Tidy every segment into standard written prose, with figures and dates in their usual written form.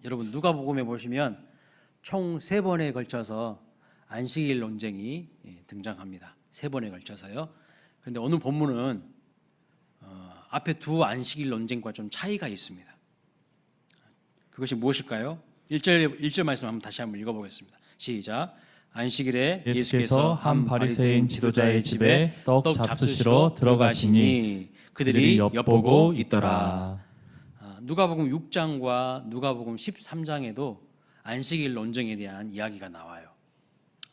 여러분 누가복음에 보시면 총 3번에 걸쳐서 안식일 논쟁이 등장합니다. 3번에 걸쳐서요. 그런데 오늘 본문은 앞에 두 안식일 논쟁과 좀 차이가 있습니다. 그것이 무엇일까요? 1절 말씀 한번 다시 한번 읽어보겠습니다. 시작. 안식일에 예수께서 한 바리새인 지도자의 집에 떡 잡수시러 들어가시니 그들이 엿보고 있더라. 누가복음 6장과 누가복음 13장에도 안식일 논쟁에 대한 이야기가 나와요.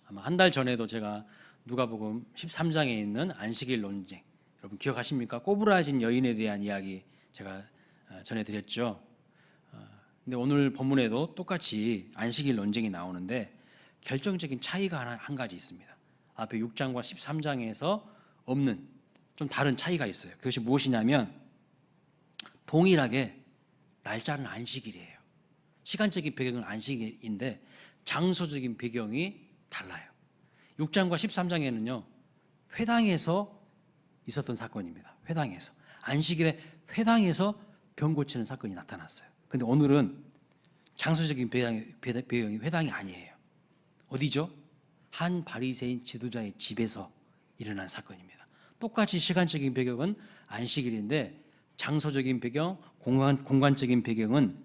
아마 한 달 전에도 제가 누가복음 13장에 있는 안식일 논쟁, 여러분 기억하십니까? 꼬부라진 여인에 대한 이야기 제가 전해드렸죠. 근데 오늘 본문에도 똑같이 안식일 논쟁이 나오는데 결정적인 차이가 한 가지 있습니다. 앞에 6장과 13장에서 없는 좀 다른 차이가 있어요. 그것이 무엇이냐면 동일하게 날짜는 안식일이에요. 시간적인 배경은 안식일인데 장소적인 배경이 달라요. 6장과 13장에는요 회당에서 있었던 사건입니다. 회당에서 안식일에 회당에서 병 고치는 사건이 나타났어요. 근데 오늘은 장소적인 배경이 회당이 아니에요. 어디죠? 한 바리새인 지도자의 집에서 일어난 사건입니다. 똑같이 시간적인 배경은 안식일인데 장소적인 배경, 공간적인 배경은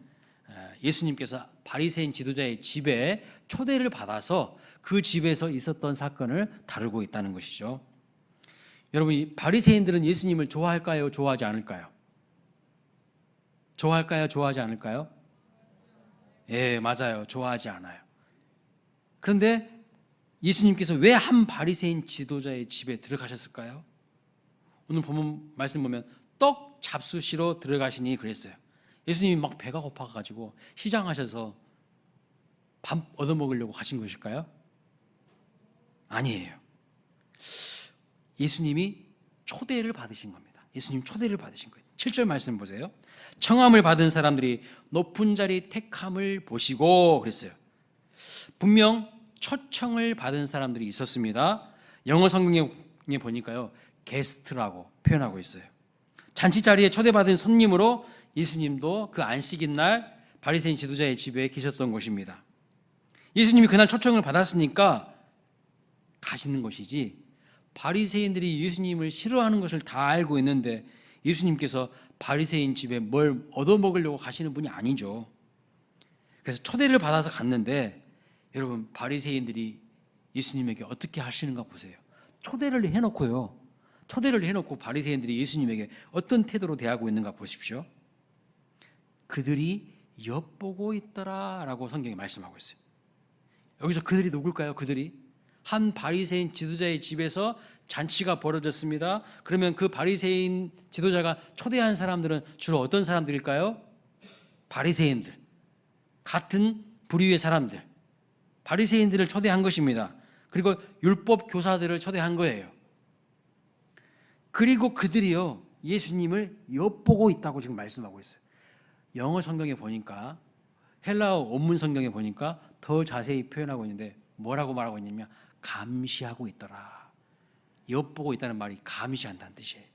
예수님께서 바리새인 지도자의 집에 초대를 받아서 그 집에서 있었던 사건을 다루고 있다는 것이죠. 여러분, 이 바리새인들은 예수님을 좋아할까요? 좋아하지 않을까요? 좋아할까요? 좋아하지 않을까요? 예, 맞아요. 좋아하지 않아요. 그런데 예수님께서 왜 한 바리새인 지도자의 집에 들어가셨을까요? 오늘 본문 말씀 보면 떡 잡수시러 들어가시니 그랬어요. 예수님이 막 배가 고파가지고 시장하셔서 밥 얻어먹으려고 가신 것일까요? 아니에요. 예수님이 초대를 받으신 겁니다. 예수님 초대를 받으신 거예요. 7절 말씀 보세요. 청함을 받은 사람들이 높은 자리 택함을 보시고 그랬어요. 분명 초청을 받은 사람들이 있었습니다. 영어 성경에 보니까요 게스트라고 표현하고 있어요. 잔치 자리에 초대받은 손님으로 예수님도 그 안식일 날 바리새인 지도자의 집에 계셨던 것입니다. 예수님이 그날 초청을 받았으니까 가시는 것이지 바리새인들이 예수님을 싫어하는 것을 다 알고 있는데 예수님께서 바리새인 집에 뭘 얻어먹으려고 가시는 분이 아니죠. 그래서 초대를 받아서 갔는데 여러분 바리새인들이 예수님에게 어떻게 하시는가 보세요. 초대를 해놓고 바리새인들이 예수님에게 어떤 태도로 대하고 있는가 보십시오. 그들이 엿보고 있더라라고 성경이 말씀하고 있어요. 여기서 그들이 누굴까요? 그들이 한 바리새인 지도자의 집에서 잔치가 벌어졌습니다. 그러면 그 바리새인 지도자가 초대한 사람들은 주로 어떤 사람들일까요? 바리새인들, 같은 부류의 사람들, 바리새인들을 초대한 것입니다. 그리고 율법 교사들을 초대한 거예요. 그리고 그들이요 예수님을 엿보고 있다고 지금 말씀하고 있어요. 영어 성경에 보니까 헬라어 원문 성경에 보니까 더 자세히 표현하고 있는데 뭐라고 말하고 있냐면 감시하고 있더라. 엿보고 있다는 말이 감시한다는 뜻이에요.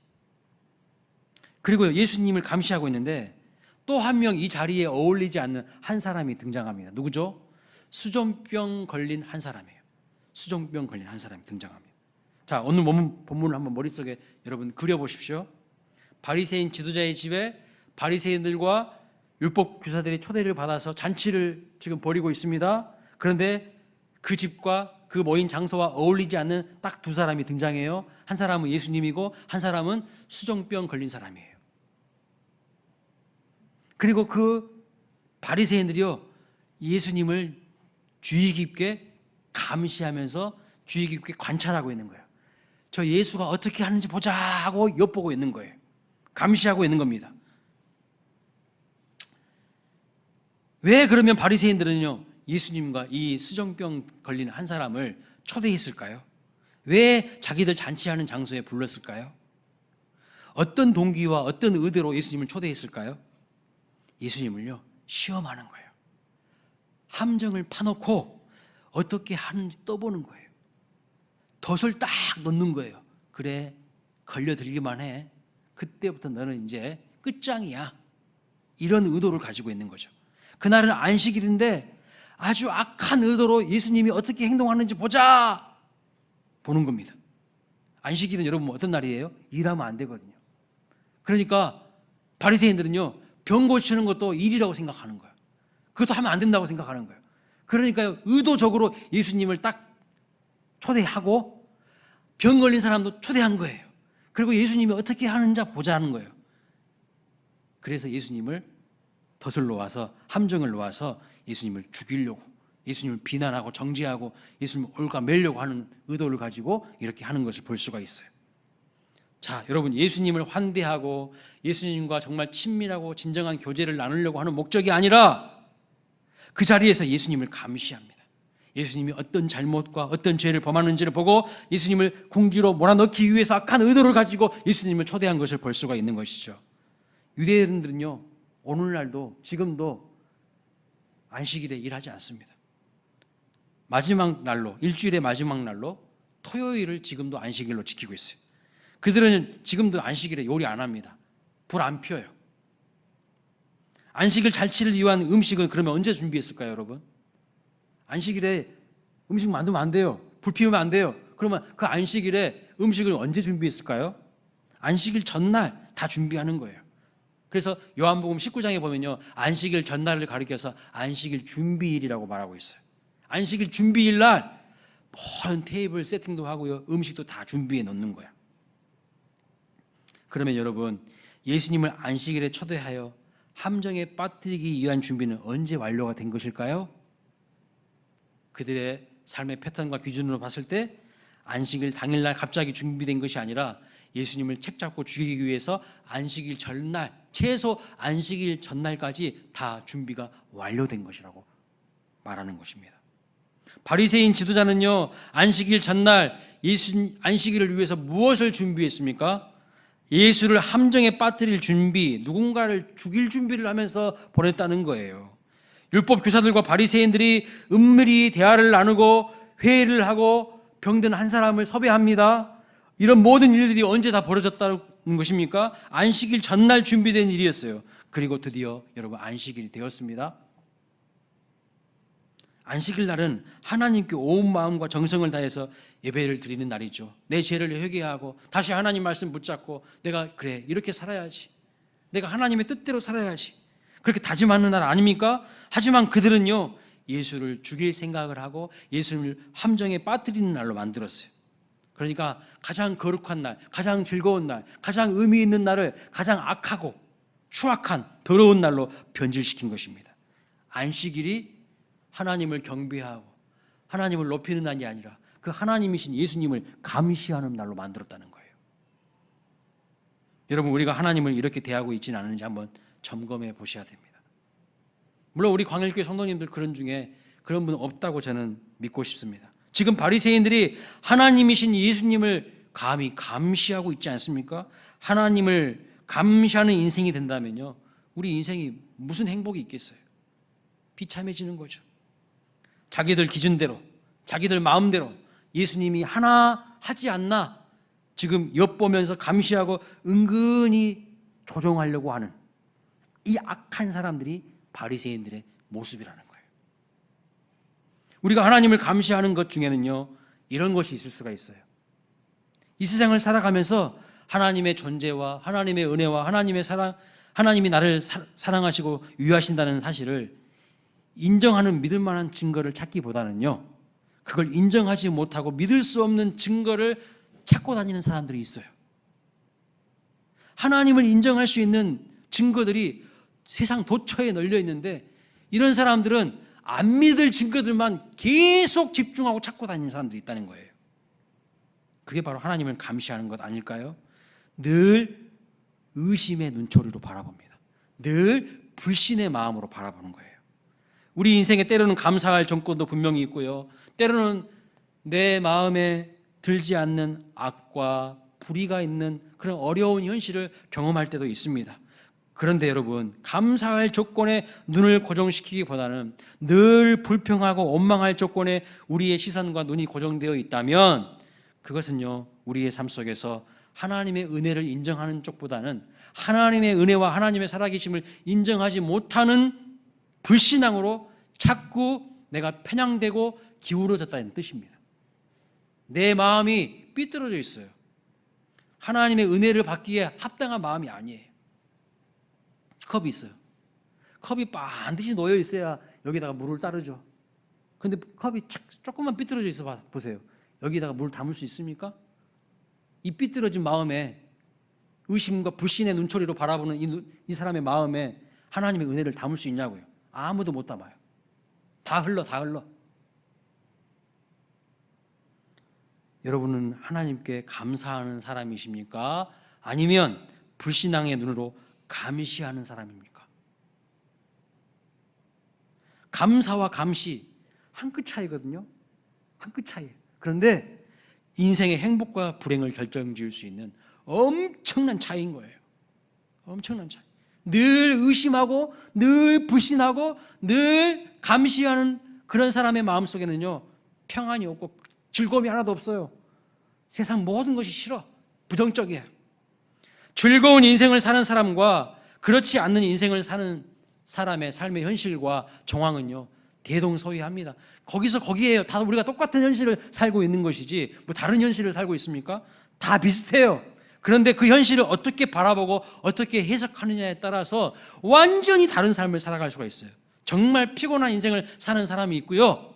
그리고 예수님을 감시하고 있는데 또 한 명 이 자리에 어울리지 않는 한 사람이 등장합니다. 누구죠? 수종병 걸린 한 사람이에요. 수종병 걸린 한 사람이 등장합니다. 자, 오늘 본문을 한번 머릿속에 여러분 그려보십시오. 바리새인 지도자의 집에 바리새인들과 율법 교사들이 초대를 받아서 잔치를 지금 벌이고 있습니다. 그런데 그 집과 그 모인 장소와 어울리지 않는 딱 두 사람이 등장해요. 한 사람은 예수님이고 한 사람은 수종병 걸린 사람이에요. 그리고 그 바리새인들이요 예수님을 주의 깊게 감시하면서 주의 깊게 관찰하고 있는 거예요. 저 예수가 어떻게 하는지 보자 하고 엿보고 있는 거예요. 감시하고 있는 겁니다. 왜 그러면 바리새인들은요 예수님과 이 수종병 걸린 한 사람을 초대했을까요? 왜 자기들 잔치하는 장소에 불렀을까요? 어떤 동기와 어떤 의도로 예수님을 초대했을까요? 예수님을요 시험하는 거예요. 함정을 파놓고 어떻게 하는지 떠보는 거예요. 덫을 딱 놓는 거예요. 그래 걸려들기만 해. 그때부터 너는 이제 끝장이야. 이런 의도를 가지고 있는 거죠. 그날은 안식일인데 아주 악한 의도로 예수님이 어떻게 행동하는지 보자 보는 겁니다. 안식일은 여러분 어떤 날이에요? 일하면 안 되거든요. 그러니까 바리새인들은요, 병 고치는 것도 일이라고 생각하는 거예요. 그것도 하면 안 된다고 생각하는 거예요. 그러니까 의도적으로 예수님을 딱 초대하고 병 걸린 사람도 초대한 거예요. 그리고 예수님이 어떻게 하는지 보자는 거예요. 그래서 예수님을 덫을 놓아서, 함정을 놓아서 예수님을 죽이려고, 예수님을 비난하고 정죄하고 예수님을 얽어매려고 하는 의도를 가지고 이렇게 하는 것을 볼 수가 있어요. 자, 여러분, 예수님을 환대하고 예수님과 정말 친밀하고 진정한 교제를 나누려고 하는 목적이 아니라 그 자리에서 예수님을 감시합니다. 예수님이 어떤 잘못과 어떤 죄를 범하는지를 보고 예수님을 궁지로 몰아넣기 위해서 악한 의도를 가지고 예수님을 초대한 것을 볼 수가 있는 것이죠. 유대인들은요, 오늘날도 지금도 안식일에 일하지 않습니다. 마지막 날로, 일주일의 마지막 날로 토요일을 지금도 안식일로 지키고 있어요. 그들은 지금도 안식일에 요리 안 합니다. 불 안 펴요. 안식일 잔치를 위한 음식은 그러면 언제 준비했을까요, 여러분? 안식일에 음식 만들면 안 돼요. 불 피우면 안 돼요. 그러면 그 안식일에 음식을 언제 준비했을까요? 안식일 전날 다 준비하는 거예요. 그래서 요한복음 19장에 보면요, 안식일 전날을 가리켜서 안식일 준비일이라고 말하고 있어요. 안식일 준비일 날 모든 테이블 세팅도 하고요, 음식도 다 준비해 놓는 거야. 그러면 여러분, 예수님을 안식일에 초대하여 함정에 빠뜨리기 위한 준비는 언제 완료가 된 것일까요? 그들의 삶의 패턴과 기준으로 봤을 때 안식일 당일날 갑자기 준비된 것이 아니라 예수님을 책잡고 죽이기 위해서 안식일 전날, 최소 안식일 전날까지 다 준비가 완료된 것이라고 말하는 것입니다. 바리새인 지도자는요, 안식일 전날 안식일을 위해서 무엇을 준비했습니까? 예수를 함정에 빠뜨릴 준비, 누군가를 죽일 준비를 하면서 보냈다는 거예요. 율법 교사들과 바리새인들이 은밀히 대화를 나누고 회의를 하고 병든 한 사람을 섭외합니다. 이런 모든 일들이 언제 다 벌어졌다는 것입니까? 안식일 전날 준비된 일이었어요. 그리고 드디어 여러분, 안식일이 되었습니다. 안식일 날은 하나님께 온 마음과 정성을 다해서 예배를 드리는 날이죠. 내 죄를 회개하고 다시 하나님 말씀 붙잡고 내가 그래, 이렇게 살아야지, 내가 하나님의 뜻대로 살아야지, 그렇게 다짐하는 날 아닙니까? 하지만 그들은요, 예수를 죽일 생각을 하고 예수를 함정에 빠뜨리는 날로 만들었어요. 그러니까 가장 거룩한 날, 가장 즐거운 날, 가장 의미 있는 날을 가장 악하고 추악한 더러운 날로 변질시킨 것입니다. 안식일이 하나님을 경배하고 하나님을 높이는 날이 아니라 그 하나님이신 예수님을 감시하는 날로 만들었다는 거예요. 여러분, 우리가 하나님을 이렇게 대하고 있지는 않은지 한번 점검해 보셔야 됩니다. 물론 우리 광일교회 성도님들 그런 중에 그런 분 없다고 저는 믿고 싶습니다. 지금 바리새인들이 하나님이신 예수님을 감히 감시하고 있지 않습니까? 하나님을 감시하는 인생이 된다면요, 우리 인생이 무슨 행복이 있겠어요? 비참해지는 거죠. 자기들 기준대로, 자기들 마음대로 예수님이 하나 하지 않나 지금 엿보면서 감시하고 은근히 조종하려고 하는 이 악한 사람들이 바리새인들의 모습이라는 거예요. 우리가 하나님을 감시하는 것 중에는요, 이런 것이 있을 수가 있어요. 이 세상을 살아가면서 하나님의 존재와 하나님의 은혜와 하나님의 사랑, 하나님이 나를 사랑하시고 유하신다는 사실을 인정하는 믿을 만한 증거를 찾기보다는요, 그걸 인정하지 못하고 믿을 수 없는 증거를 찾고 다니는 사람들이 있어요. 하나님을 인정할 수 있는 증거들이 세상 도처에 널려 있는데 이런 사람들은 안 믿을 증거들만 계속 집중하고 찾고 다니는 사람들이 있다는 거예요. 그게 바로 하나님을 감시하는 것 아닐까요? 늘 의심의 눈초리로 바라봅니다. 늘 불신의 마음으로 바라보는 거예요. 우리 인생에 때로는 감사할 정권도 분명히 있고요, 때로는 내 마음에 들지 않는 악과 불의가 있는 그런 어려운 현실을 경험할 때도 있습니다. 그런데 여러분, 감사할 조건에 눈을 고정시키기보다는 늘 불평하고 원망할 조건에 우리의 시선과 눈이 고정되어 있다면 그것은요, 우리의 삶 속에서 하나님의 은혜를 인정하는 쪽보다는 하나님의 은혜와 하나님의 살아계심을 인정하지 못하는 불신앙으로 자꾸 내가 편향되고 기울어졌다는 뜻입니다. 내 마음이 삐뚤어져 있어요. 하나님의 은혜를 받기에 합당한 마음이 아니에요. 컵이 있어요. 컵이 반드시 놓여 있어야 여기다가 물을 따르죠. 근데 컵이 조금만 삐뚤어져 있어 보세요. 여기다가 물을 담을 수 있습니까? 이 삐뚤어진 마음에 의심과 불신의 눈초리로 바라보는 이 사람의 마음에 하나님의 은혜를 담을 수 있냐고요. 아무도 못 담아요. 다 흘러. 여러분은 하나님께 감사하는 사람이십니까? 아니면 불신앙의 눈으로 감시하는 사람입니까? 감사와 감시 한 끗 차이거든요. 한 끗 차이. 그런데 인생의 행복과 불행을 결정지을 수 있는 엄청난 차이인 거예요. 엄청난 차이. 늘 의심하고 늘 불신하고 늘 감시하는 그런 사람의 마음속에는요, 평안이 없고 즐거움이 하나도 없어요. 세상 모든 것이 싫어. 부정적이에요. 즐거운 인생을 사는 사람과 그렇지 않는 인생을 사는 사람의 삶의 현실과 정황은요, 대동소이합니다. 거기에요. 다 우리가 똑같은 현실을 살고 있는 것이지 뭐 다른 현실을 살고 있습니까? 다 비슷해요. 그런데 그 현실을 어떻게 바라보고 어떻게 해석하느냐에 따라서 완전히 다른 삶을 살아갈 수가 있어요. 정말 피곤한 인생을 사는 사람이 있고요,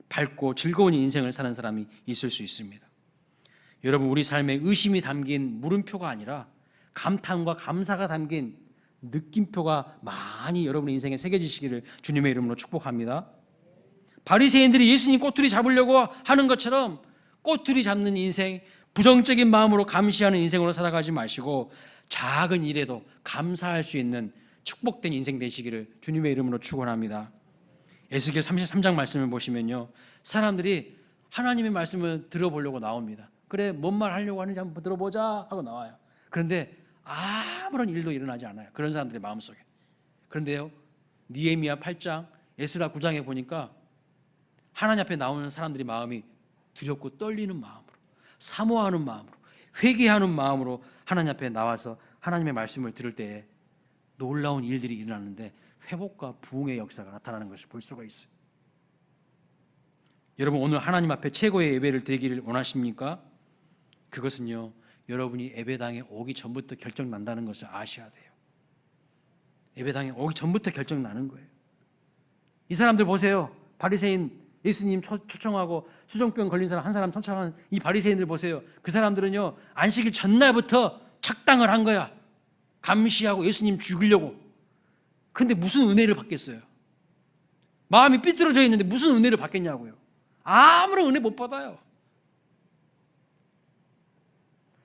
밝고 즐거운 인생을 사는 사람이 있을 수 있습니다. 여러분, 우리 삶에 의심이 담긴 물음표가 아니라 감탄과 감사가 담긴 느낌표가 많이 여러분의 인생에 새겨지시기를 주님의 이름으로 축복합니다. 바리새인들이 예수님 꼬투리 잡으려고 하는 것처럼 꼬투리 잡는 인생, 부정적인 마음으로 감시하는 인생으로 살아가지 마시고 작은 일에도 감사할 수 있는 축복된 인생 되시기를 주님의 이름으로 축원합니다. 에스겔 33장 말씀을 보시면요, 사람들이 하나님의 말씀을 들어보려고 나옵니다. 그래, 뭔 말 하려고 하는지 한번 들어보자 하고 나와요. 그런데 아무런 일도 일어나지 않아요. 그런 사람들의 마음속에. 그런데요, 느헤미야 8장, 에스라 9장에 보니까 하나님 앞에 나오는 사람들의 마음이 두렵고 떨리는 마음으로, 사모하는 마음으로, 회개하는 마음으로 하나님 앞에 나와서 하나님의 말씀을 들을 때에 놀라운 일들이 일어나는데 회복과 부흥의 역사가 나타나는 것을 볼 수가 있어요. 여러분, 오늘 하나님 앞에 최고의 예배를 드리기를 원하십니까? 그것은요, 여러분이 예배당에 오기 전부터 결정난다는 것을 아셔야 돼요. 예배당에 오기 전부터 결정나는 거예요. 이 사람들 보세요. 바리새인 예수님 초청하고 수정병 걸린 사람 한 사람 초청한 이 바리새인들 보세요. 그 사람들은요, 안식일 전날부터 착당을 한 거야. 감시하고 예수님 죽이려고. 그런데 무슨 은혜를 받겠어요? 마음이 삐뚤어져 있는데 무슨 은혜를 받겠냐고요. 아무런 은혜 못 받아요.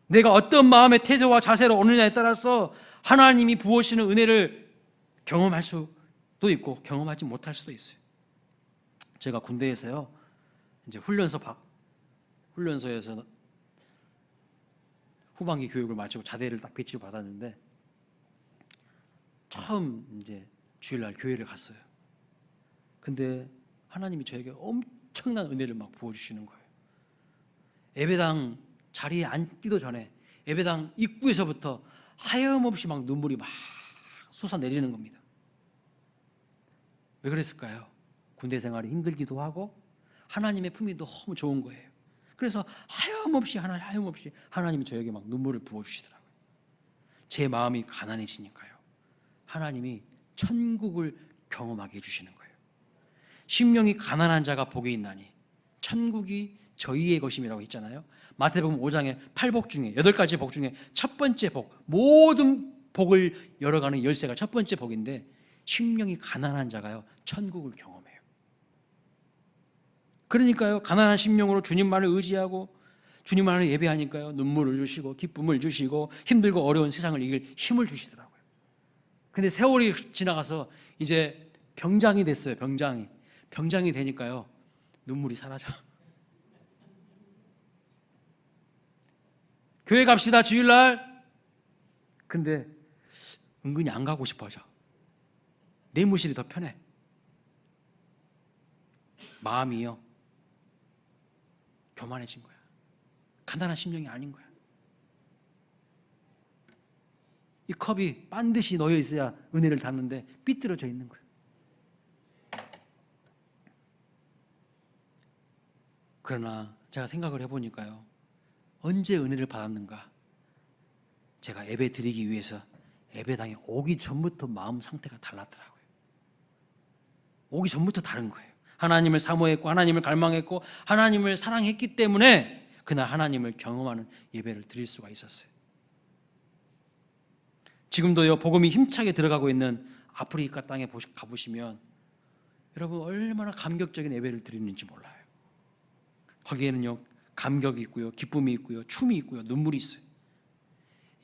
내가 어떤 마음의 태도와 자세로 오느냐에 따라서 하나님이 부어주시는 은혜를 경험할 수도 있고 경험하지 못할 수도 있어요. 제가 군대에서요, 이제 훈련소에서 후반기 교육을 마치고 자대를 딱 배치 받았는데 처음 이제 주일날 교회를 갔어요. 근데 하나님이 저에게 엄청난 은혜를 막 부어주시는 거예요. 예배당 자리에 앉기도 전에 예배당 입구에서부터 하염없이 막 눈물이 막 솟아내리는 겁니다. 왜 그랬을까요? 군대 생활이 힘들기도 하고 하나님의 품이 너무 좋은 거예요. 그래서 하염없이 하나님이 저에게 막 눈물을 부어주시더라고요. 제 마음이 가난해지니까요, 하나님이 천국을 경험하게 해주시는 거예요. 심령이 가난한 자가 복이 있나니 천국이 저희의 것임이라고 했잖아요. 마태복음 5장의 8복 중에 8가지 복 중에 첫 번째 복, 모든 복을 열어가는 열쇠가 첫 번째 복인데, 심령이 가난한 자가요, 천국을 경험해요. 그러니까요, 가난한 심령으로 주님만을 의지하고 주님만을 예배하니까요, 눈물을 주시고 기쁨을 주시고 힘들고 어려운 세상을 이길 힘을 주시더라고요. 근데 세월이 지나가서 이제 병장이 됐어요. 병장이 되니까요, 눈물이 사라져. 교회 갑시다, 주일날. 근데 은근히 안 가고 싶어져. 내무실이 더 편해. 마음이요, 교만해진 거야. 가난한 심령이 아닌 거야. 이 컵이 반드시 놓여 있어야 은혜를 담는데 삐뚤어져 있는 거야. 그러나 제가 생각을 해보니까요, 언제 은혜를 받았는가? 제가 예배 드리기 위해서 예배당에 오기 전부터 마음 상태가 달랐더라고요. 오기 전부터 다른 거예요. 하나님을 사모했고 하나님을 갈망했고 하나님을 사랑했기 때문에 그날 하나님을 경험하는 예배를 드릴 수가 있었어요. 지금도요, 복음이 힘차게 들어가고 있는 아프리카 땅에 가보시면 여러분 얼마나 감격적인 예배를 드리는지 몰라요. 거기에는요, 감격이 있고요, 기쁨이 있고요, 춤이 있고요, 눈물이 있어요.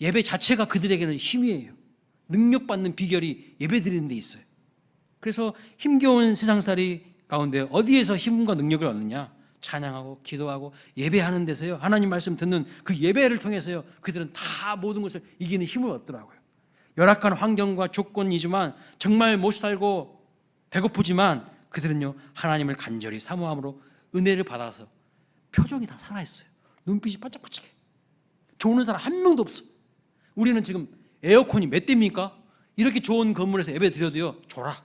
예배 자체가 그들에게는 힘이에요. 능력받는 비결이 예배 드리는 데 있어요. 그래서 힘겨운 세상살이 가운데 어디에서 힘과 능력을 얻느냐? 찬양하고 기도하고 예배하는 데서요, 하나님 말씀 듣는 그 예배를 통해서요, 그들은 다 모든 것을 이기는 힘을 얻더라고요. 열악한 환경과 조건이지만 정말 못 살고 배고프지만 그들은요, 하나님을 간절히 사모함으로 은혜를 받아서 표정이 다 살아있어요. 눈빛이 반짝반짝해. 좋은 사람 한 명도 없어. 우리는 지금 에어컨이 몇 대입니까? 이렇게 좋은 건물에서 예배 드려도요, 졸아.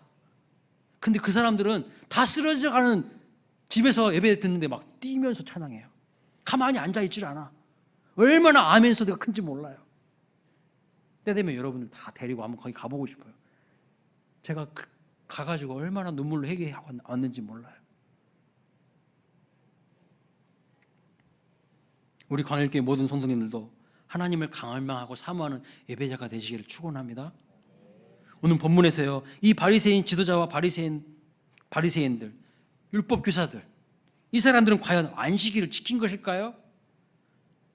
근데 그 사람들은 다 쓰러져가는 집에서 예배 듣는데 막 뛰면서 찬양해요. 가만히 앉아있질 않아. 얼마나 아멘 소리가 큰지 몰라요. 때 되면 여러분들 다 데리고 한번 거기 가보고 싶어요. 제가 가가지고 얼마나 눈물로 회개하고 왔는지 몰라요. 우리 광일교회 모든 성도님들도 하나님을 갈망하고 사모하는 예배자가 되시기를 축원합니다. 오늘 본문에서요, 이 바리새인 지도자와 바리새인들, 율법 교사들, 이 사람들은 과연 안식일을 지킨 것일까요?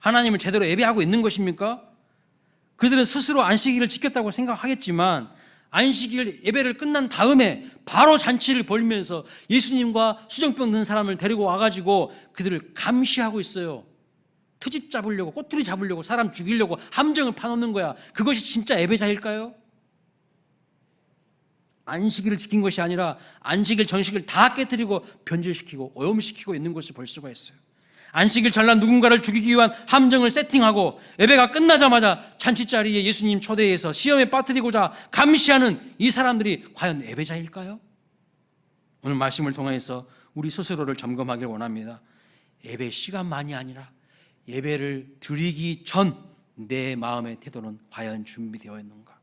하나님을 제대로 예배하고 있는 것입니까? 그들은 스스로 안식일을 지켰다고 생각하겠지만 안식일 예배를 끝난 다음에 바로 잔치를 벌이면서 예수님과 수정병 든 사람을 데리고 와가지고 그들을 감시하고 있어요. 트집 잡으려고, 꼬투리 잡으려고, 사람 죽이려고 함정을 파놓는 거야. 그것이 진짜 예배자일까요? 안식일을 지킨 것이 아니라 안식일 전식을 다 깨뜨리고 변질시키고 오염시키고 있는 것을 볼 수가 있어요. 안식일 전날 누군가를 죽이기 위한 함정을 세팅하고 예배가 끝나자마자 잔치자리에 예수님 초대해서 시험에 빠뜨리고자 감시하는 이 사람들이 과연 예배자일까요? 오늘 말씀을 통해서 우리 스스로를 점검하길 원합니다. 예배 시간만이 아니라 예배를 드리기 전 내 마음의 태도는 과연 준비되어 있는가?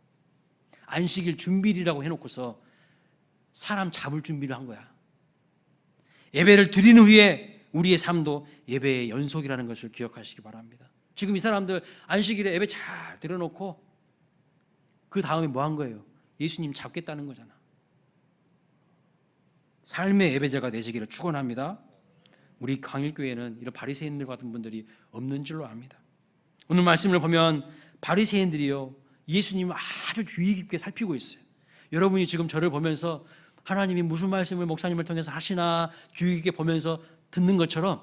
안식일 준비일이라고 해놓고서 사람 잡을 준비를 한 거야. 예배를 드린 후에 우리의 삶도 예배의 연속이라는 것을 기억하시기 바랍니다. 지금 이 사람들 안식일에 예배 잘 드려놓고 그 다음에 뭐 한 거예요? 예수님 잡겠다는 거잖아. 삶의 예배자가 되시기를 축원합니다. 우리 광일교회는 이런 바리새인들 같은 분들이 없는 줄로 압니다. 오늘 말씀을 보면 바리새인들이요, 예수님을 아주 주의 깊게 살피고 있어요. 여러분이 지금 저를 보면서 하나님이 무슨 말씀을 목사님을 통해서 하시나 주의 깊게 보면서 듣는 것처럼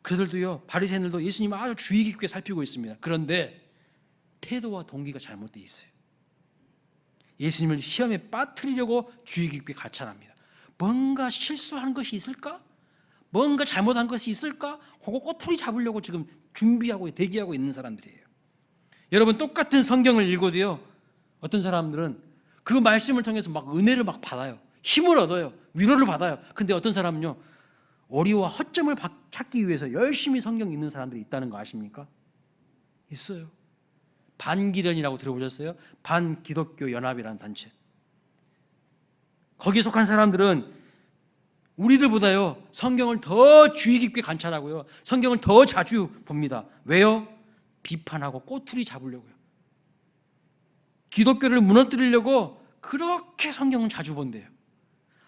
그들도요, 바리새인들도 예수님을 아주 주의 깊게 살피고 있습니다. 그런데 태도와 동기가 잘못되어 있어요. 예수님을 시험에 빠뜨리려고 주의 깊게 관찰합니다. 뭔가 실수한 것이 있을까? 뭔가 잘못한 것이 있을까? 그거 꼬투리 잡으려고 지금 준비하고 대기하고 있는 사람들이에요. 여러분, 똑같은 성경을 읽어도요, 어떤 사람들은 그 말씀을 통해서 막 은혜를 막 받아요. 힘을 얻어요. 위로를 받아요. 근데 어떤 사람은요, 오리와 허점을 찾기 위해서 열심히 성경 읽는 사람들이 있다는 거 아십니까? 있어요. 반기련이라고 들어보셨어요? 반기독교 연합이라는 단체. 거기에 속한 사람들은 우리들보다요, 성경을 더 주의 깊게 관찰하고요, 성경을 더 자주 봅니다. 왜요? 비판하고 꼬투리 잡으려고요. 기독교를 무너뜨리려고 그렇게 성경을 자주 본대요.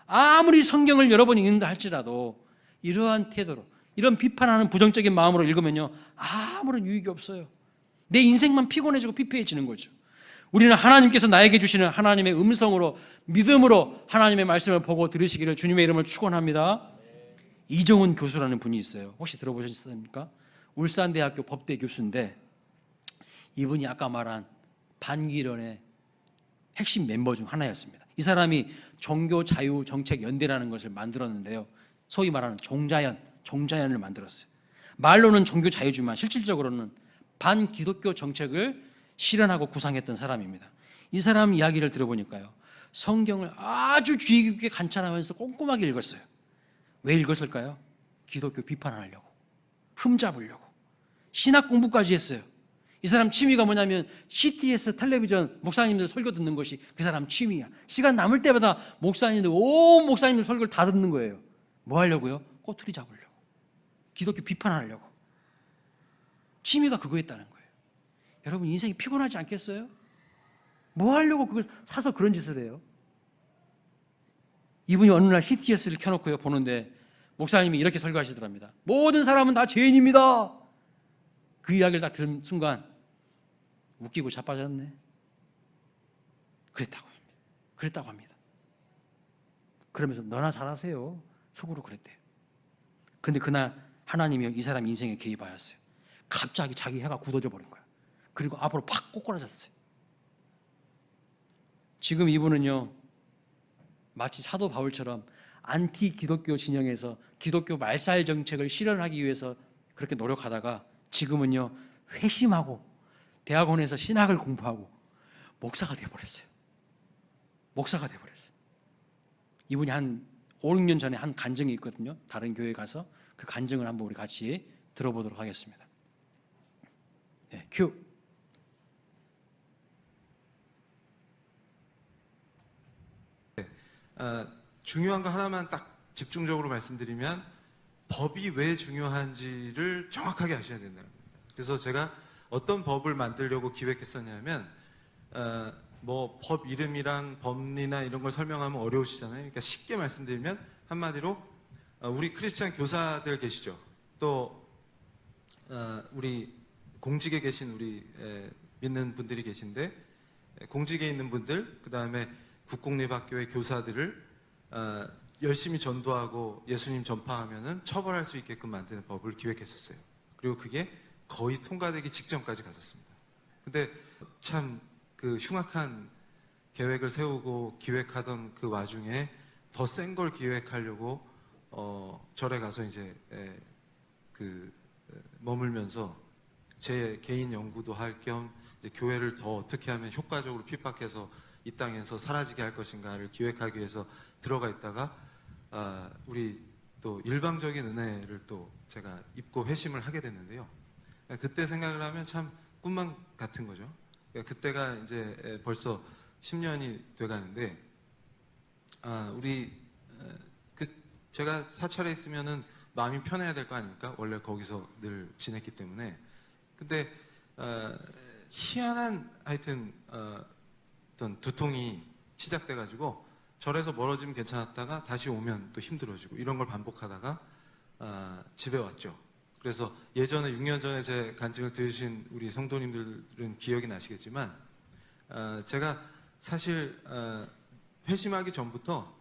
아무리 성경을 여러 번 읽는다 할지라도 이러한 태도로, 이런 비판하는 부정적인 마음으로 읽으면요, 아무런 유익이 없어요. 내 인생만 피곤해지고 피폐해지는 거죠. 우리는 하나님께서 나에게 주시는 하나님의 음성으로, 믿음으로 하나님의 말씀을 보고 들으시기를 주님의 이름을 축원합니다. 이정훈 교수라는 분이 있어요. 혹시 들어보셨습니까? 울산대학교 법대 교수인데 이분이 아까 말한 반기련의 핵심 멤버 중 하나였습니다. 이 사람이 종교자유정책연대라는 것을 만들었는데요, 소위 말하는 종자연을 만들었어요. 말로는 종교자유지만 실질적으로는 반기독교 정책을 실현하고 구상했던 사람입니다. 이 사람 이야기를 들어보니까요, 성경을 아주 주의 깊게 관찰하면서 꼼꼼하게 읽었어요. 왜 읽었을까요? 기독교 비판하려고, 흠잡으려고, 신학 공부까지 했어요. 이 사람 취미가 뭐냐면 CTS 텔레비전 목사님들 설교 듣는 것이 그 사람 취미야. 시간 남을 때마다 온 목사님들 설교를 다 듣는 거예요. 뭐 하려고요? 꼬투리 잡으려고, 기독교 비판하려고. 취미가 그거였다는 거예요. 여러분 인생이 피곤하지 않겠어요? 뭐 하려고 그걸 사서 그런 짓을 해요? 이분이 어느 날 CTS를 켜놓고요 보는데 목사님이 이렇게 설교하시더랍니다. 모든 사람은 다 죄인입니다. 그 이야기를 딱 들은 순간 웃기고 자빠졌네. 그랬다고 합니다. 그러면서 너나 잘하세요. 속으로 그랬대요. 그런데 그날 하나님이 이 사람 인생에 개입하였어요. 갑자기 자기 해가 굳어져 버린 거야. 그리고 앞으로 팍 꼬꾸라졌어요. 지금 이분은요 마치 사도 바울처럼 안티 기독교 진영에서 기독교 말살 정책을 실현하기 위해서 그렇게 노력하다가 지금은요 회심하고 대학원에서 신학을 공부하고 목사가 되어버렸어요. 이분이 한 5, 6년 전에 한 간증이 있거든요. 다른 교회에 가서 그 간증을 한번 우리 같이 들어보도록 하겠습니다. 네, 큐. 중요한 거 하나만 딱 집중적으로 말씀드리면 법이 왜 중요한지를 정확하게 아셔야 된다는 겁니다. 그래서 제가 어떤 법을 만들려고 기획했었냐면 뭐 법 이름이랑 법리나 이런 걸 설명하면 어려우시잖아요. 그러니까 쉽게 말씀드리면 한마디로 우리 크리스찬 교사들 계시죠. 또 우리 공직에 계신 우리 믿는 분들이 계신데 공직에 있는 분들, 그 다음에 국공립학교의 교사들을 열심히 전도하고 예수님 전파하면은 처벌할 수 있게끔 만드는 법을 기획했었어요. 그리고 그게 거의 통과되기 직전까지 갔었습니다. 근데 참 그 흉악한 계획을 세우고 기획하던 그 와중에 더 센 걸 기획하려고 절에 가서 이제 머물면서 제 개인 연구도 할 겸 교회를 더 어떻게 하면 효과적으로 핍박해서 이 땅에서 사라지게 할 것인가를 기획하기 위해서 들어가 있다가 우리 또 일방적인 은혜를 또 제가 입고 회심을 하게 됐는데요. 그때 생각을 하면 참 꿈만 같은 거죠. 그때가 이제 벌써 10년이 돼가는데 제가 사찰에 있으면은 마음이 편해야 될 거 아닙니까? 원래 거기서 늘 지냈기 때문에. 근데 희한한 하여튼 어떤 두통이 시작돼가지고 절에서 멀어지면 괜찮았다가 다시 오면 또 힘들어지고 이런 걸 반복하다가 집에 왔죠. 그래서 예전에 6년 전에 제 간증을 들으신 우리 성도님들은 기억이 나시겠지만 제가 사실 회심하기 전부터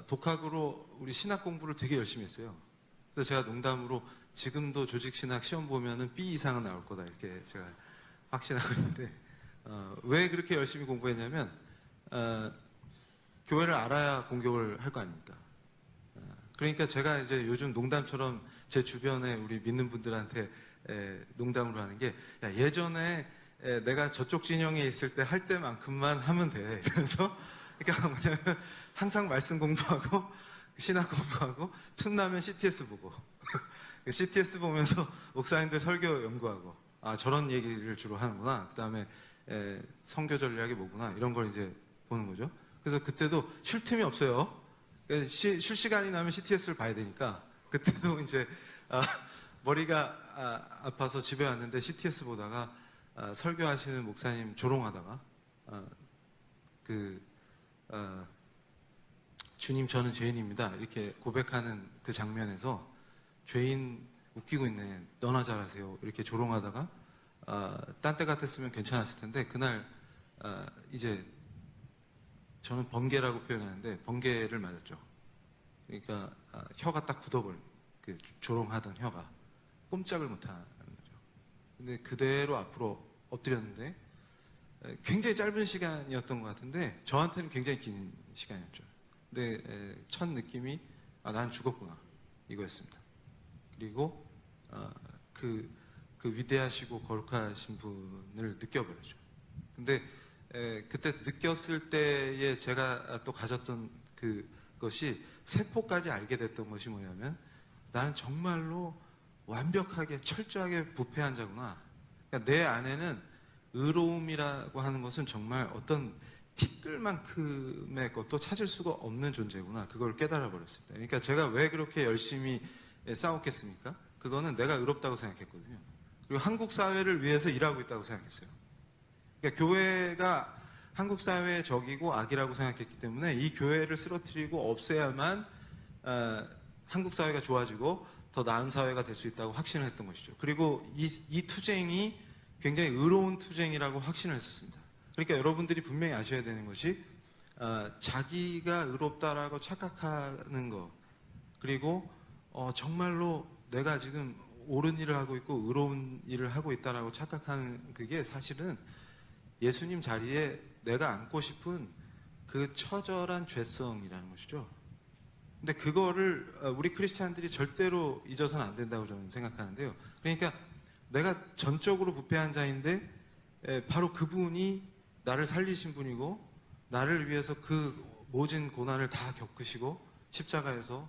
독학으로 우리 신학 공부를 되게 열심히 했어요. 그래서 제가 농담으로 지금도 조직신학 시험 보면은 B 이상은 나올 거다 이렇게 제가 확신하고 있는데 왜 그렇게 열심히 공부했냐면 교회를 알아야 공격을 할 거 아닙니까? 그러니까 제가 이제 요즘 농담처럼 제 주변에 우리 믿는 분들한테 농담으로 하는 게 예전에 내가 저쪽 진영에 있을 때 할 때만큼만 하면 돼 이러면서 그러니까 뭐냐면 항상 말씀 공부하고 신학 공부하고 틈나면 CTS 보고 CTS 보면서 목사님들 설교 연구하고 저런 얘기를 주로 하는구나. 그 다음에 선교 전략이 뭐구나 이런 걸 이제 보는 거죠. 그래서 그때도 쉴 틈이 없어요. 쉴 시간이 나면 CTS를 봐야 되니까 그때도 이제 머리가 아파서 집에 왔는데 CTS 보다가 설교하시는 목사님 조롱하다가 주님 저는 죄인입니다 이렇게 고백하는 그 장면에서 죄인 웃기고 있네 너나 잘하세요 이렇게 조롱하다가 딴 때 같았으면 괜찮았을 텐데 그날 이제 저는 번개라고 표현하는데 번개를 맞았죠. 그러니까 혀가 딱 굳어버린 그 조롱하던 혀가 꼼짝을 못하는 거죠. 근데 그대로 앞으로 엎드렸는데 굉장히 짧은 시간이었던 것 같은데 저한테는 굉장히 긴 시간이었죠. 근데 첫 느낌이 나는 죽었구나 이거였습니다. 그리고 그 위대하시고 거룩하신 분을 느껴버렸죠. 근데 그때 느꼈을 때에 제가 또 가졌던 그것이 세포까지 알게 됐던 것이 뭐냐면 나는 정말로 완벽하게 철저하게 부패한 자구나. 그러니까 내 안에는 의로움이라고 하는 것은 정말 어떤 티끌만큼의 것도 찾을 수가 없는 존재구나. 그걸 깨달아 버렸습니다. 그러니까 제가 왜 그렇게 열심히 싸웠겠습니까? 그거는 내가 의롭다고 생각했거든요. 그리고 한국 사회를 위해서 일하고 있다고 생각했어요. 그러니까 교회가 한국 사회의 적이고 악이라고 생각했기 때문에 이 교회를 쓰러뜨리고 없애야만 한국 사회가 좋아지고 더 나은 사회가 될 수 있다고 확신을 했던 것이죠. 그리고 이 투쟁이 굉장히 의로운 투쟁이라고 확신을 했었습니다. 그러니까 여러분들이 분명히 아셔야 되는 것이 자기가 의롭다라고 착각하는 것, 그리고 정말로 내가 지금 옳은 일을 하고 있고 의로운 일을 하고 있다라고 착각하는 그게 사실은 예수님 자리에 내가 앉고 싶은 그 처절한 죄성이라는 것이죠. 근데 그거를 우리 크리스찬들이 절대로 잊어서는 안 된다고 저는 생각하는데요. 그러니까 내가 전적으로 부패한 자인데 바로 그분이 나를 살리신 분이고 나를 위해서 그 모진 고난을 다 겪으시고 십자가에서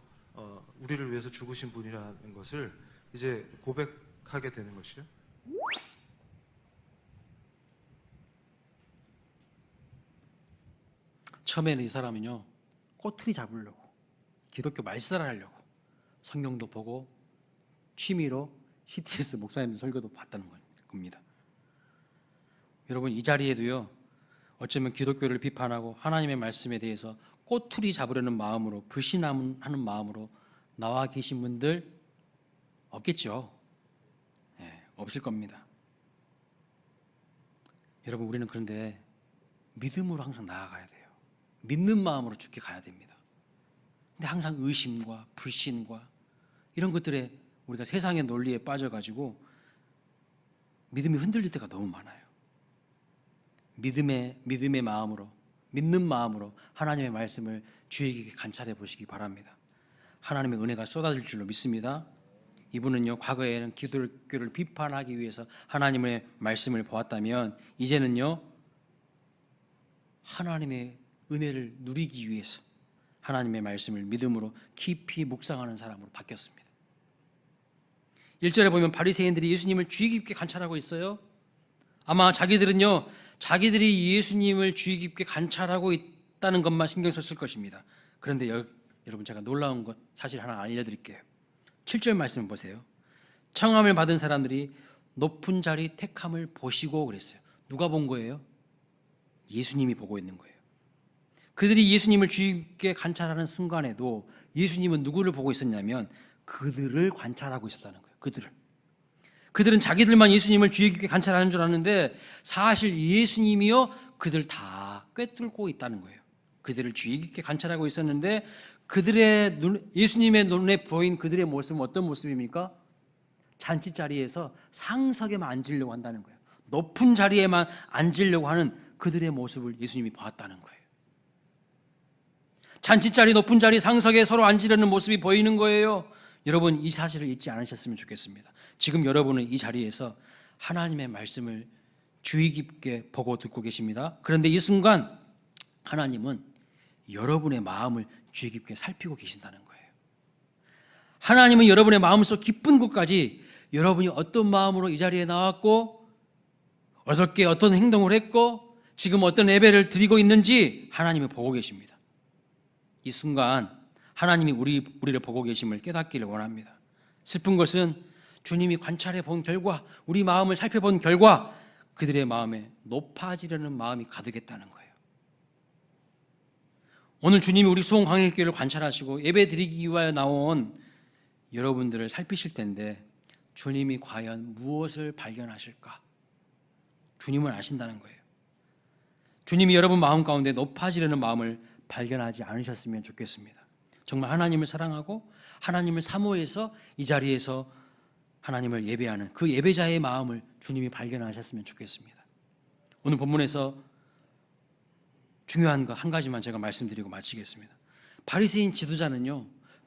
우리를 위해서 죽으신 분이라는 것을 이제 고백하게 되는 것이죠. 처음에는 이 사람은요, 꼬투리 잡으려고 기독교 말살을 하려고 성경도 보고 취미로 CTS 목사님 설교도 봤다는 겁니다. 여러분, 이 자리에도요, 어쩌면 기독교를 비판하고 하나님의 말씀에 대해서 꼬투리 잡으려는 마음으로, 불신하는 마음으로 나와 계신 분들 없겠죠. 없을 겁니다. 여러분, 우리는 그런데 믿음으로 항상 나아가야 돼요. 믿는 마음으로 죽게 가야 됩니다. 근데 항상 의심과 불신과 이런 것들에 우리가 세상의 논리에 빠져가지고 믿음이 흔들릴 때가 너무 많아요. 믿음의 마음으로, 믿는 마음으로 하나님의 말씀을 주의 깊게 관찰해 보시기 바랍니다. 하나님의 은혜가 쏟아질 줄로 믿습니다. 이분은요, 과거에는 기독교를 비판하기 위해서 하나님의 말씀을 보았다면 이제는요, 하나님의 은혜를 누리기 위해서 하나님의 말씀을 믿음으로 깊이 묵상하는 사람으로 바뀌었습니다. 1절에 보면 바리새인들이 예수님을 주의 깊게 관찰하고 있어요. 아마 자기들은요, 자기들이 예수님을 주의 깊게 관찰하고 있다는 것만 신경 썼을 것입니다. 그런데 여러분, 제가 놀라운 것 사실 하나 알려드릴게요. 7절 말씀 보세요. 청함을 받은 사람들이 높은 자리 택함을 보시고 그랬어요. 누가 본 거예요? 예수님이 보고 있는 거예요. 그들이 예수님을 주의 깊게 관찰하는 순간에도 예수님은 누구를 보고 있었냐면 그들을 관찰하고 있었다는 거예요. 그들은 자기들만 예수님을 주의 깊게 관찰하는 줄 아는데 사실 예수님이요, 그들 다 꿰뚫고 있다는 거예요. 그들을 주의 깊게 관찰하고 있었는데 예수님의 눈에 보인 그들의 모습은 어떤 모습입니까? 잔치 자리에서 상석에만 앉으려고 한다는 거예요. 높은 자리에만 앉으려고 하는 그들의 모습을 예수님이 봤다는 거예요. 잔치자리, 높은 자리, 상석에 서로 앉으려는 모습이 보이는 거예요. 여러분, 이 사실을 잊지 않으셨으면 좋겠습니다. 지금 여러분은 이 자리에서 하나님의 말씀을 주의 깊게 보고 듣고 계십니다. 그런데 이 순간 하나님은 여러분의 마음을 주의 깊게 살피고 계신다는 거예요. 하나님은 여러분의 마음속 깊은 곳까지 여러분이 어떤 마음으로 이 자리에 나왔고 어저께 어떤 행동을 했고 지금 어떤 예배를 드리고 있는지 하나님은 보고 계십니다. 이 순간 하나님이 우리를 보고 계심을 깨닫기를 원합니다. 슬픈 것은 주님이 관찰해 본 결과, 우리 마음을 살펴본 결과 그들의 마음에 높아지려는 마음이 가득했다는 거예요. 오늘 주님이 우리 수원 광일교회를 관찰하시고 예배 드리기 위하여 나온 여러분들을 살피실 텐데 주님이 과연 무엇을 발견하실까? 주님은 아신다는 거예요. 주님이 여러분 마음 가운데 높아지려는 마음을 발견하지 않으셨으면 좋겠습니다. 정말 하나님을 사랑하고 하나님을 사모해서 이 자리에서 하나님을 예배하는 그 예배자의 마음을 주님이 발견하셨으면 좋겠습니다. 오늘 본문에서 중요한 거 한 가지만 제가 말씀드리고 마치겠습니다. 바리새인 지도자는요,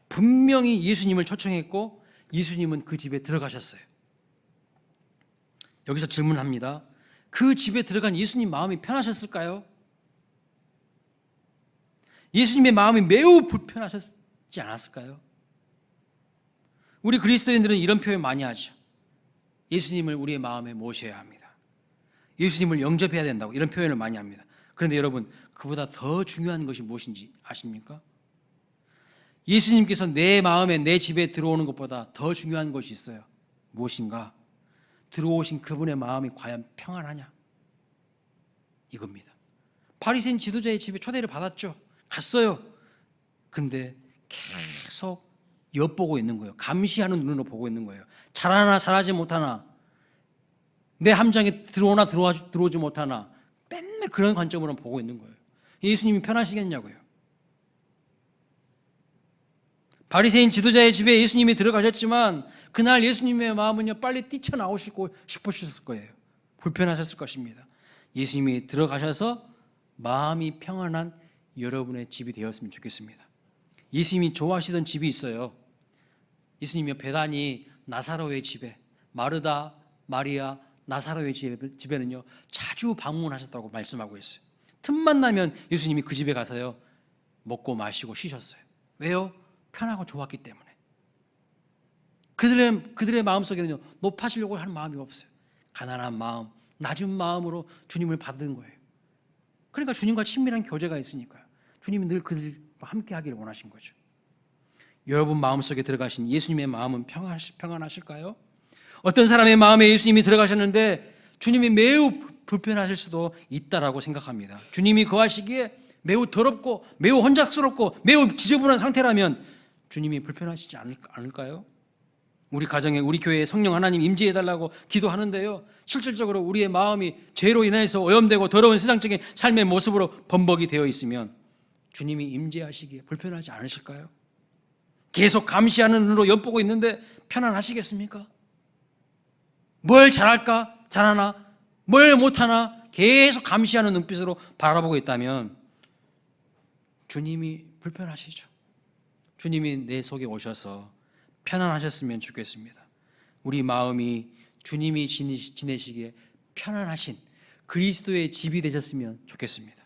분명히 예수님을 초청했고 예수님은 그 집에 들어가셨어요. 여기서 질문합니다. 그 집에 들어간 예수님 마음이 편하셨을까요? 예수님의 마음이 매우 불편하셨지 않았을까요? 우리 그리스도인들은 이런 표현 많이 하죠. 예수님을 우리의 마음에 모셔야 합니다. 예수님을 영접해야 된다고 이런 표현을 많이 합니다. 그런데 여러분, 그보다 더 중요한 것이 무엇인지 아십니까? 예수님께서 내 마음에, 내 집에 들어오는 것보다 더 중요한 것이 있어요. 무엇인가? 들어오신 그분의 마음이 과연 평안하냐? 이겁니다. 바리새인 지도자의 집에 초대를 받았죠. 갔어요. 근데 계속 엿보고 있는 거예요. 감시하는 눈으로 보고 있는 거예요. 잘하나 잘하지 못하나, 내 함장에 들어오나 들어오지 못하나, 맨날 그런 관점으로 보고 있는 거예요. 예수님이 편하시겠냐고요. 바리새인 지도자의 집에 예수님이 들어가셨지만 그날 예수님의 마음은요, 빨리 뛰쳐나오시고 싶으셨을 거예요. 불편하셨을 것입니다. 예수님이 들어가셔서 마음이 평안한 여러분의 집이 되었으면 좋겠습니다. 예수님이 좋아하시던 집이 있어요. 예수님이 베다니 나사로의 집에, 마르다, 마리아, 나사로의 집에는요 자주 방문하셨다고 말씀하고 있어요. 틈만 나면 예수님이 그 집에 가서요 먹고 마시고 쉬셨어요. 왜요? 편하고 좋았기 때문에. 그들의 마음속에는요 높아지려고 하는 마음이 없어요. 가난한 마음, 낮은 마음으로 주님을 받은 거예요. 그러니까 주님과 친밀한 교제가 있으니까요. 주님이 늘 그들과 함께 하기를 원하신 거죠. 여러분 마음속에 들어가신 예수님의 마음은 평안하실까요? 어떤 사람의 마음에 예수님이 들어가셨는데 주님이 매우 불편하실 수도 있다라고 생각합니다. 주님이 거하시기에 매우 더럽고 매우 혼잡스럽고 매우 지저분한 상태라면 주님이 불편하시지 않을까요? 우리 가정에, 우리 교회에 성령 하나님 임재해달라고 기도하는데요, 실질적으로 우리의 마음이 죄로 인해서 오염되고 더러운 세상적인 삶의 모습으로 범벅이 되어 있으면 주님이 임재하시기에 불편하지 않으실까요? 계속 감시하는 눈으로 엿보고 있는데 편안하시겠습니까? 뭘 잘할까? 잘하나? 뭘 못하나? 계속 감시하는 눈빛으로 바라보고 있다면 주님이 불편하시죠. 주님이 내 속에 오셔서 편안하셨으면 좋겠습니다. 우리 마음이 주님이 지내시기에 편안하신 그리스도의 집이 되셨으면 좋겠습니다.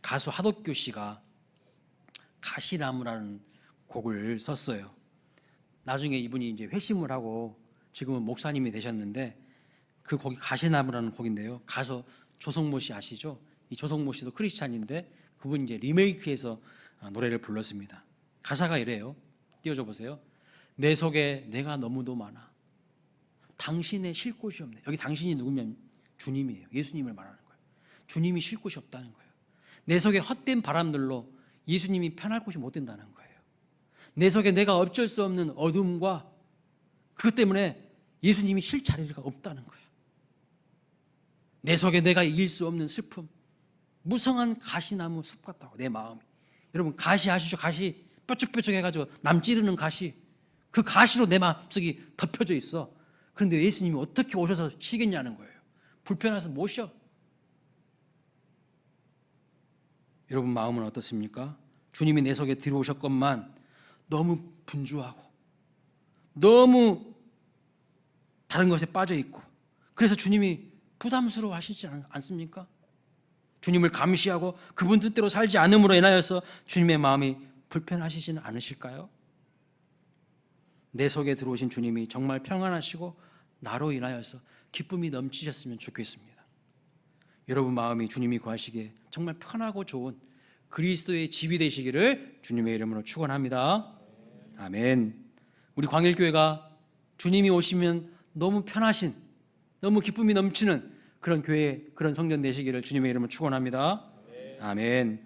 가수 하덕규 씨가 가시나무라는 곡을 썼어요. 나중에 이분이 이제 회심을 하고 지금은 목사님이 되셨는데 그 곡이 가시나무라는 곡인데요. 가수 조성모 씨 아시죠? 이 조성모 씨도 크리스찬인데 그분이 이제 리메이크해서 노래를 불렀습니다. 가사가 이래요. 띄워줘 보세요. 내 속에 내가 너무도 많아. 당신의 쉴 곳이 없네. 여기 당신이 누구면 주님이에요. 예수님을 말하는 거예요. 주님이 쉴 곳이 없다는 거예요. 내 속에 헛된 바람들로 예수님이 편할 곳이 못 된다는 거예요. 내 속에 내가 어쩔 수 없는 어둠과 그것 때문에 예수님이 쉴 자리가 없다는 거예요. 내 속에 내가 이길 수 없는 슬픔, 무성한 가시나무 숲 같다고 내 마음이. 여러분 가시 아시죠? 가시 뾰족뾰족 해가지고 남 찌르는 가시. 그 가시로 내 마음속이 덮여져 있어. 그런데 예수님이 어떻게 오셔서 쉬겠냐는 거예요. 불편해서 못 쉬어. 여러분 마음은 어떻습니까? 주님이 내 속에 들어오셨건만 너무 분주하고 너무 다른 것에 빠져 있고 그래서 주님이 부담스러워 하시지 않습니까? 주님을 감시하고 그분 뜻대로 살지 않음으로 인하여서 주님의 마음이 불편하시지는 않으실까요? 내 속에 들어오신 주님이 정말 평안하시고 나로 인하여서 기쁨이 넘치셨으면 좋겠습니다. 여러분 마음이 주님이 구하시기에 정말 편하고 좋은 그리스도의 집이 되시기를 주님의 이름으로 축원합니다. 아멘. 우리 광일교회가 주님이 오시면 너무 편하신, 너무 기쁨이 넘치는 그런 교회, 그런 성전 되시기를 주님의 이름으로 축원합니다. 아멘.